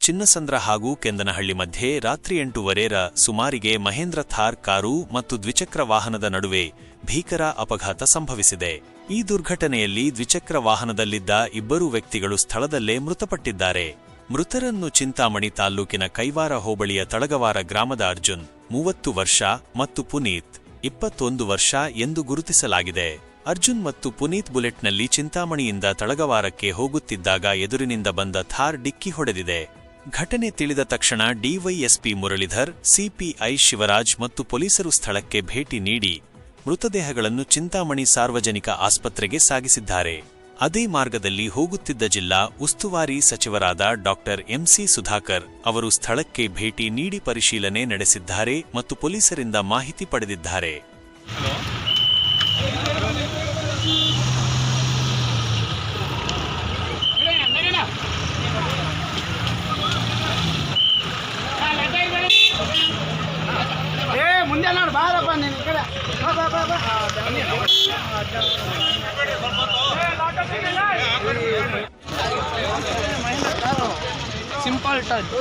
ಚಿನ್ನಸಂದ್ರ ಹಾಗೂ ಕೆಂದನಹಳ್ಳಿ ಮಧ್ಯೆ ರಾತ್ರಿ 8:15 ಸುಮಾರಿಗೆ ಮಹೇಂದ್ರ ಥಾರ್ ಕಾರು ಮತ್ತು ದ್ವಿಚಕ್ರ ವಾಹನದ ನಡುವೆ ಭೀಕರ ಅಪಘಾತ ಸಂಭವಿಸಿದೆ. ಈ ದುರ್ಘಟನೆಯಲ್ಲಿ ದ್ವಿಚಕ್ರ ವಾಹನದಲ್ಲಿದ್ದ ಇಬ್ಬರು ವ್ಯಕ್ತಿಗಳು ಸ್ಥಳದಲ್ಲೇ ಮೃತಪಟ್ಟಿದ್ದಾರೆ. ಮೃತರನ್ನು ಚಿಂತಾಮಣಿ ತಾಲ್ಲೂಕಿನ ಕೈವಾರ ಹೋಬಳಿಯ ತಳಗವಾರ ಗ್ರಾಮದ ಅರ್ಜುನ್ 30 ವರ್ಷ ಮತ್ತು ಪುನೀತ್ 21 ವರ್ಷ ಎಂದು ಗುರುತಿಸಲಾಗಿದೆ. ಅರ್ಜುನ್ ಮತ್ತು ಪುನೀತ್ ಬುಲೆಟ್ನಲ್ಲಿ ಚಿಂತಾಮಣಿಯಿಂದ ತಳಗವಾರಕ್ಕೆ ಹೋಗುತ್ತಿದ್ದಾಗ ಎದುರಿನಿಂದ ಬಂದ ಥಾರ್ ಡಿಕ್ಕಿ ಹೊಡೆದಿದೆ. ಘಟನೆ ತಿಳಿದ ತಕ್ಷಣ ಡಿವೈಎಸ್ಪಿ ಮುರಳೀಧರ್, ಸಿಪಿಐ ಶಿವರಾಜ್ ಮತ್ತು ಪೊಲೀಸರು ಸ್ಥಳಕ್ಕೆ ಭೇಟಿ ನೀಡಿ ಮೃತದೇಹಗಳನ್ನು ಚಿಂತಾಮಣಿ ಸಾರ್ವಜನಿಕ ಆಸ್ಪತ್ರೆಗೆ ಸಾಗಿಸಿದ್ದಾರೆ. ಅದೇ ಮಾರ್ಗದಲ್ಲಿ ಹೋಗುತ್ತಿದ್ದ ಜಿಲ್ಲಾ ಉಸ್ತುವಾರಿ ಸಚಿವರಾದ ಡಾ. ಎಂಸಿ ಸುಧಾಕರ್ ಅವರು ಸ್ಥಳಕ್ಕೆ ಭೇಟಿ ನೀಡಿ ಪರಿಶೀಲನೆ ನಡೆಸಿದ್ದಾರೆ ಮತ್ತು ಪೊಲೀಸರಿಂದ ಮಾಹಿತಿ ಪಡೆದಿದ್ದಾರೆ. ಮುಂದೆ ನೋಡಿ ಬಾರಪ್ಪ ನೀನು ಈ ಕಡೆ ಸಿಂಪಲ್ ಟಚ್